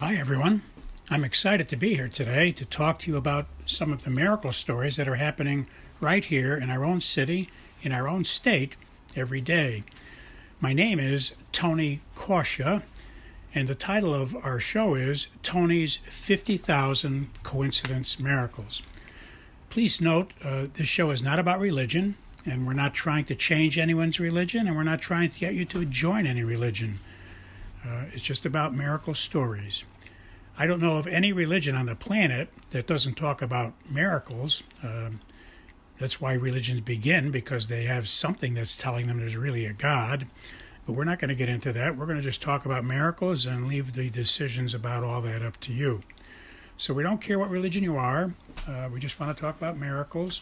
Hi, everyone. I'm excited to be here today to talk to you about some of the miracle stories that are happening right here in our own city, in our own state, every day. My name is Tony Kausha, and the title of our show is Tony's 50,000 Coincidence Miracles. Please note, this show is not about religion, and we're not trying to change anyone's religion, and we're not trying to get you to join any religion. It's just about miracle stories. I don't know of any religion on the planet that doesn't talk about miracles. That's why religions begin, because they have something that's telling them there's really a God. But we're not going to get into that. We're going to just talk about miracles and leave the decisions about all that up to you. So we don't care what religion you are. We just want to talk about miracles.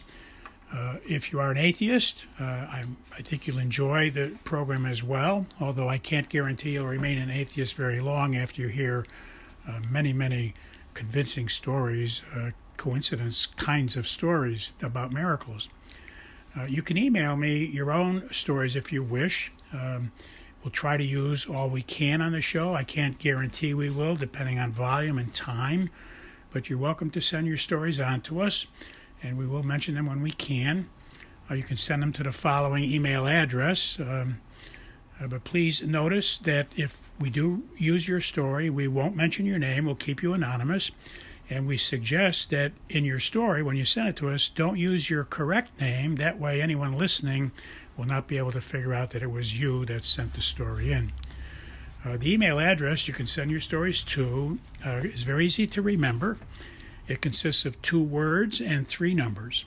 If you are an atheist, I think you'll enjoy the program as well, although I can't guarantee you'll remain an atheist very long after you hear many convincing stories, coincidence kinds of stories about miracles. You can email me your own stories if you wish. We'll try to use all we can on the show. I can't guarantee we will, depending on volume and time, but you're welcome to send your stories on to us, and we will mention them when we can. You can send them to the following email address. But please notice that if we do use your story, we won't mention your name. We'll keep you anonymous. And we suggest that in your story, when you send it to us, don't use your correct name. That way anyone listening will not be able to figure out that it was you that sent the story in. The email address you can send your stories to is very easy to remember. It consists of 2 words and 3 numbers.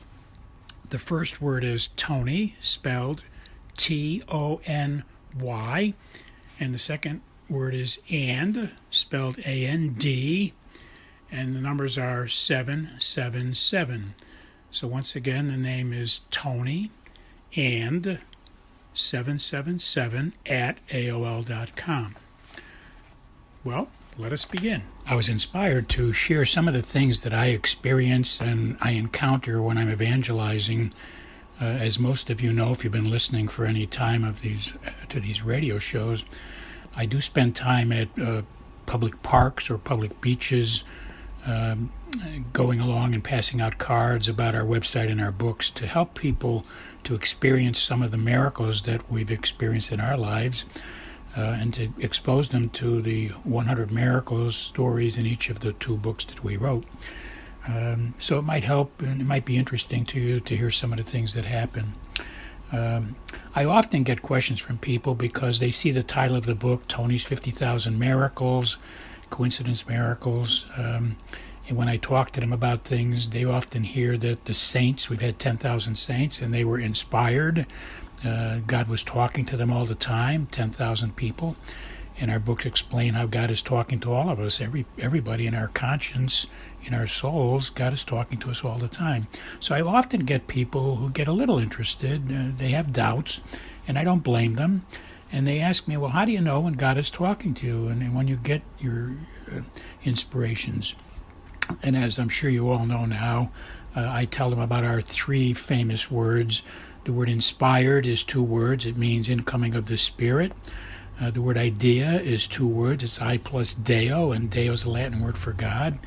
The first word is Tony, spelled Tony, and the second word is and, spelled AND, and the numbers are 777. So once again, the name is Tony and 777 at AOL.com. Well, let us begin. I was inspired to share some of the things that I experience and I encounter when I'm evangelizing. As most of you know, if you've been listening for any time to these radio shows, I do spend time at public parks or public beaches, going along and passing out cards about our website and our books to help people to experience some of the miracles that we've experienced in our lives, and to expose them to the 100 miracles stories in each of the 2 books that we wrote. So it might help, and it might be interesting to you to hear some of the things that happen. I often get questions from people because they see the title of the book, Tony's 50,000 Miracles, Coincidence Miracles, and when I talk to them about things, they often hear that the saints, we've had 10,000 saints, and they were inspired. God was talking to them all the time, 10,000 people. And our books explain how God is talking to all of us, everybody in our conscience, in our souls. God is talking to us all the time. So I often get people who get a little interested. They have doubts, and I don't blame them. And they ask me, well, how do you know when God is talking to you and when you get your inspirations? And as I'm sure you all know now, I tell them about our 3 famous words. The word inspired is 2 words. It means incoming of the Spirit. The word idea is 2 words. It's I plus Deo, and Deo is the Latin word for God.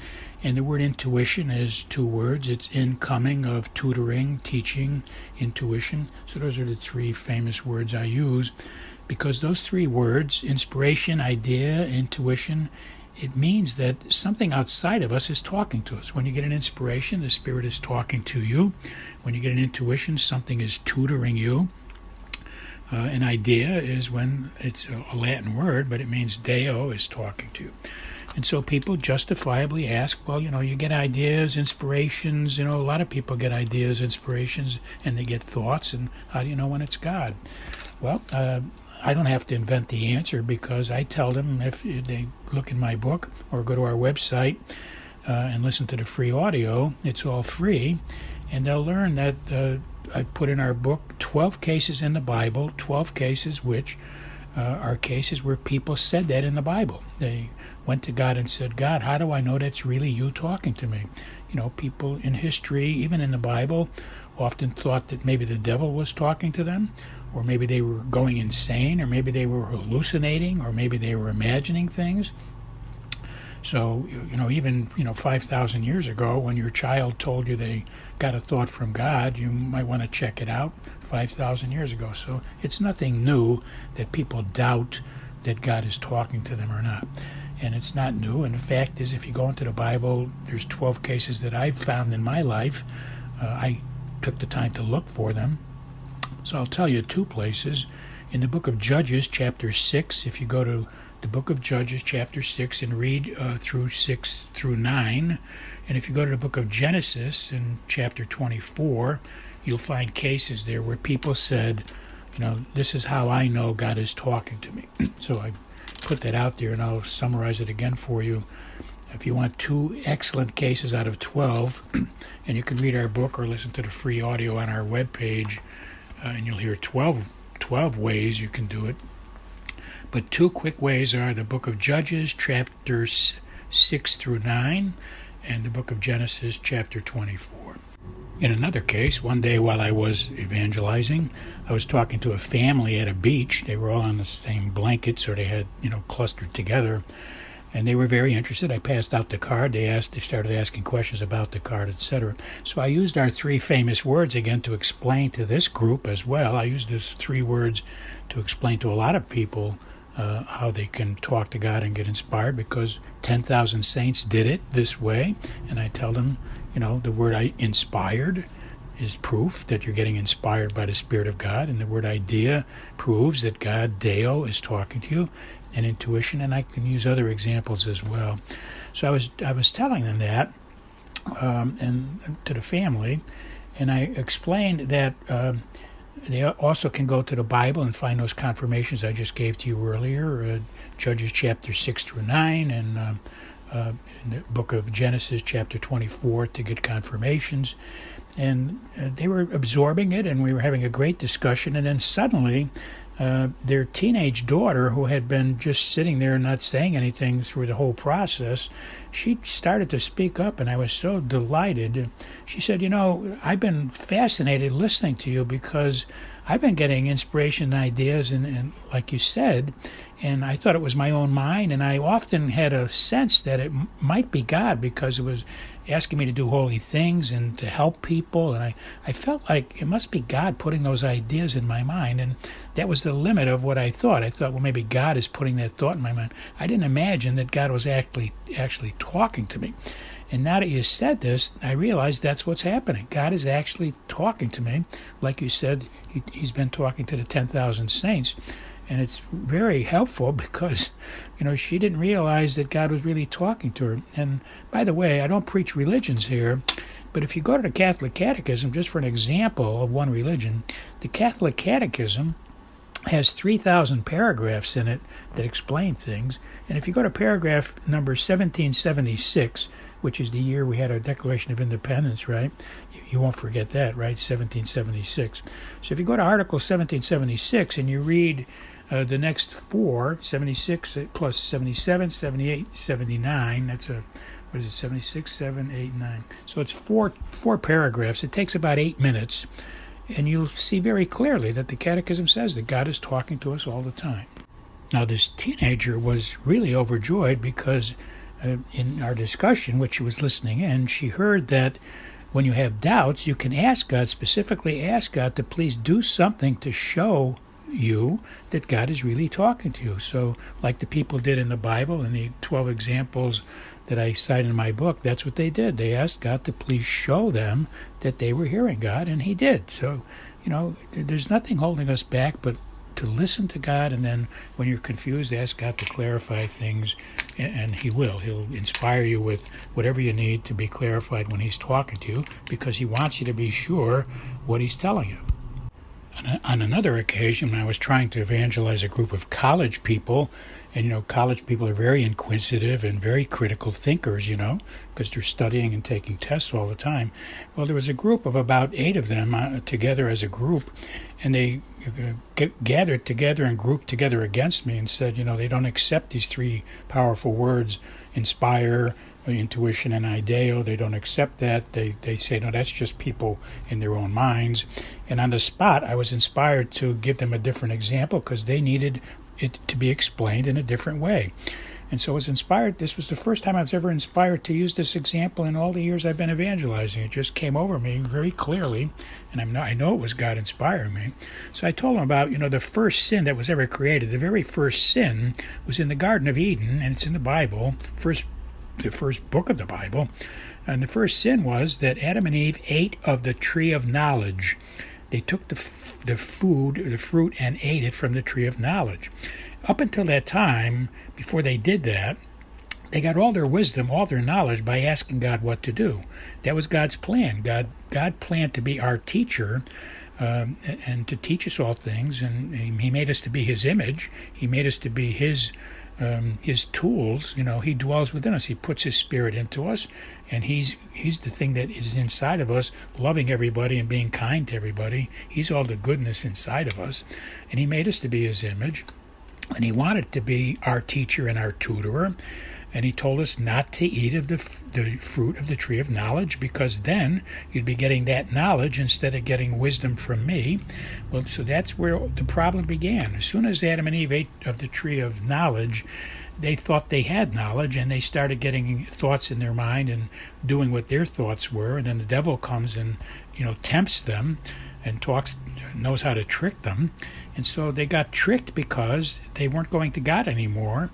And the word intuition is 2 words. It's incoming of tutoring, teaching, intuition. So those are the 3 famous words I use, because those 3 words, inspiration, idea, intuition, it means that something outside of us is talking to us. When you get an inspiration, the Spirit is talking to you. When you get an intuition, something is tutoring you. An idea is when it's a Latin word, but it means Deo is talking to you. And so people justifiably ask, well, you get ideas, inspirations. A lot of people get ideas, inspirations, and they get thoughts, and how do you know when it's God? Well, I don't have to invent the answer, because I tell them if they look in my book or go to our website and listen to the free audio, it's all free, and they'll learn that I put in our book 12 cases in the Bible, 12 cases which are cases where people said that in the Bible. They went to God and said, God, how do I know that's really you talking to me? People in history, even in the Bible, often thought that maybe the devil was talking to them, or maybe they were going insane, or maybe they were hallucinating, or maybe they were imagining things. So, even, 5,000 years ago, when your child told you they got a thought from God, you might want to check it out 5,000 years ago. So it's nothing new that people doubt that God is talking to them or not. And it's not new. And the fact is, if you go into the Bible, there's 12 cases that I've found in my life. I took the time to look for them. So I'll tell you two places. In the book of Judges, chapter 6, if you go to the book of Judges, chapter 6, and read through 6 through 9, and if you go to the book of Genesis, in chapter 24, you'll find cases there where people said, this is how I know God is talking to me. So I put that out there, and I'll summarize it again for you. If you want two excellent cases out of 12, and you can read our book or listen to the free audio on our webpage, and you'll hear 12 ways you can do it. But two quick ways are the book of Judges, chapters 6 through 9, and the book of Genesis, chapter 24. In another case, one day while I was evangelizing, I was talking to a family at a beach. They were all on the same blankets, or they had, clustered together, and they were very interested. I passed out the card. They started asking questions about the card, etc. So I used our three famous words again to explain to this group as well. I used those three words to explain to a lot of people how they can talk to God and get inspired, because 10,000 saints did it this way. And I tell them, the word inspired is proof that you're getting inspired by the Spirit of God, and the word idea proves that God, Deo, is talking to you, and intuition, and I can use other examples as well. So I was telling them that, and to the family, and I explained that they also can go to the Bible and find those confirmations I just gave to you earlier, Judges chapter 6 through 9, and in the book of Genesis chapter 24 to get confirmations. And they were absorbing it, and we were having a great discussion, and then suddenly their teenage daughter, who had been just sitting there not saying anything through the whole process, she started to speak up, and I was so delighted. She said, I've been fascinated listening to you, because I've been getting inspiration and ideas, and like you said, and I thought it was my own mind, and I often had a sense that it might be God, because it was asking me to do holy things and to help people, and I felt like it must be God putting those ideas in my mind, and that was the limit of what I thought. I thought, well, maybe God is putting that thought in my mind. I didn't imagine that God was actually talking to me. And now that you said this, I realized that's what's happening. God is actually talking to me. Like you said, he's been talking to the 10,000 saints. And it's very helpful, because, she didn't realize that God was really talking to her. And by the way, I don't preach religions here, but if you go to the Catholic Catechism, just for an example of one religion, the Catholic Catechism has 3,000 paragraphs in it that explain things. And if you go to paragraph number 1776, which is the year we had our Declaration of Independence, right? You won't forget that, right? 1776. So if you go to Article 1776 and you read the next four, 76 plus 77, 78, 79, that's 76, 7, 8, 9. So it's four paragraphs. It takes about 8 minutes. And you'll see very clearly that the Catechism says that God is talking to us all the time. Now, this teenager was really overjoyed, because in our discussion, which she was listening in, she heard that when you have doubts, you can ask God, specifically ask God to please do something to show you that God is really talking to you. So like the people did in the Bible, in the 12 examples that I cite in my book, that's what they did. They asked God to please show them that they were hearing God, and he did. So, there's nothing holding us back but to listen to God, and then when you're confused, ask God to clarify things, and he will. He'll inspire you with whatever you need to be clarified when he's talking to you, because he wants you to be sure what he's telling you. On another occasion, when I was trying to evangelize a group of college people, and college people are very inquisitive and very critical thinkers, because they're studying and taking tests all the time. Well, there was a group of about 8 of them together as a group, and they gathered together and grouped together against me and said, they don't accept these 3 powerful words, inspire, intuition, and I-dea. They don't accept that. They say, no, that's just people in their own minds. And on the spot, I was inspired to give them a different example, because they needed it to be explained in a different way. And so I was inspired. This was the first time I was ever inspired to use this example in all the years I've been evangelizing. It just came over me very clearly, and I know it was God inspiring me. So I told him about, the first sin that was ever created. The very first sin was in the Garden of Eden, and it's in the Bible, the first book of the Bible. And the first sin was that Adam and Eve ate of the tree of knowledge. They took the fruit, and ate it from the tree of knowledge. Up until that time, before they did that, they got all their wisdom, all their knowledge by asking God what to do. That was God's plan. God planned to be our teacher and to teach us all things, and He made us to be His image. He made us to be His tools. He dwells within us. He puts His Spirit into us, and He's the thing that is inside of us, loving everybody and being kind to everybody. He's all the goodness inside of us, and He made us to be His image. And He wanted to be our teacher and our tutorer. And He told us not to eat of the fruit of the tree of knowledge, because then you'd be getting that knowledge instead of getting wisdom from me. Well, so that's where the problem began. As soon as Adam and Eve ate of the tree of knowledge, they thought they had knowledge, and they started getting thoughts in their mind and doing what their thoughts were. And then the devil comes and, tempts them and knows how to trick them. And so they got tricked because they weren't going to God anymore.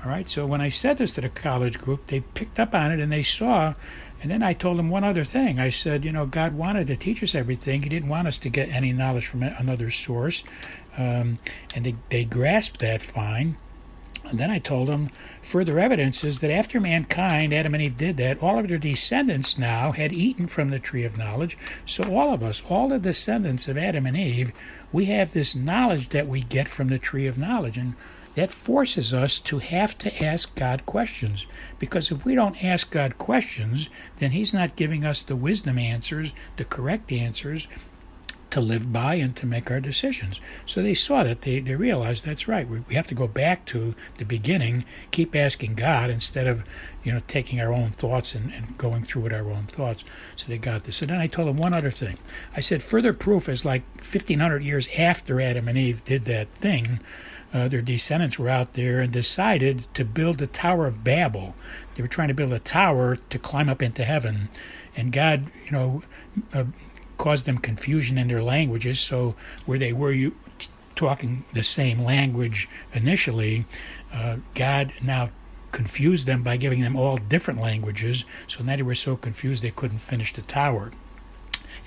All right, so when I said this to the college group, they picked up on it and they saw. And then I told them one other thing. I said, God wanted to teach us everything. He didn't want us to get any knowledge from another source. And they grasped that fine. And then I told them further evidence is that after mankind, Adam and Eve did that, all of their descendants now had eaten from the tree of knowledge. So all of us, all the descendants of Adam and Eve, we have this knowledge that we get from the tree of knowledge. And that forces us to have to ask God questions. Because if we don't ask God questions, then He's not giving us the wisdom answers, the correct answers, to live by and to make our decisions. So they saw that. They realized that's right. We have to go back to the beginning, keep asking God instead of taking our own thoughts and going through with our own thoughts. So they got this. So then I told them one other thing. I said further proof is like 1,500 years after Adam and Eve did that thing, their descendants were out there and decided to build the Tower of Babel. They were trying to build a tower to climb up into heaven. And God, caused them confusion in their languages, so where they were talking the same language initially, God now confused them by giving them all different languages, so now they were so confused they couldn't finish the tower.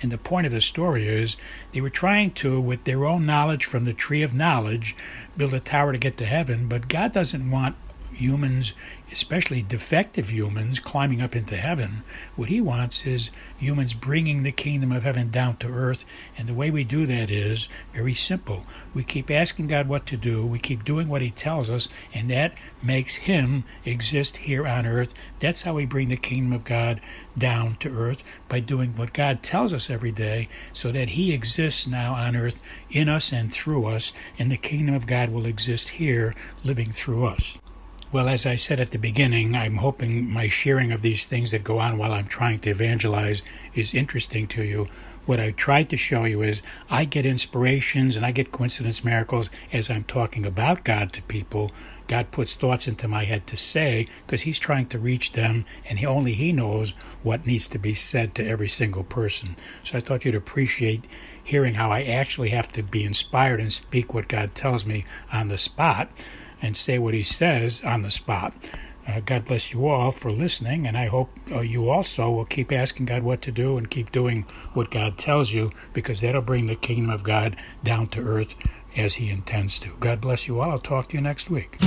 And the point of the story is they were trying to, with their own knowledge from the tree of knowledge, build a tower to get to heaven, but God doesn't want humans, especially defective humans, climbing up into heaven. What He wants is humans bringing the kingdom of heaven down to earth, and the way we do that is very simple. We keep asking God what to do, we keep doing what He tells us, and that makes Him exist here on earth. That's how we bring the kingdom of God down to earth, by doing what God tells us every day, so that He exists now on earth in us and through us, and the kingdom of God will exist here living through us. Well, as I said at the beginning, I'm hoping my sharing of these things that go on while I'm trying to evangelize is interesting to you. What I tried to show you is I get inspirations and I get coincidence miracles as I'm talking about God to people. God puts thoughts into my head to say, because He's trying to reach them, and only He knows what needs to be said to every single person. So I thought you'd appreciate hearing how I actually have to be inspired and speak what God tells me on the spot, and say what He says on the spot. God bless you all for listening, and I hope you also will keep asking God what to do and keep doing what God tells you, because that'll bring the kingdom of God down to earth as He intends to. God bless you all. I'll talk to you next week.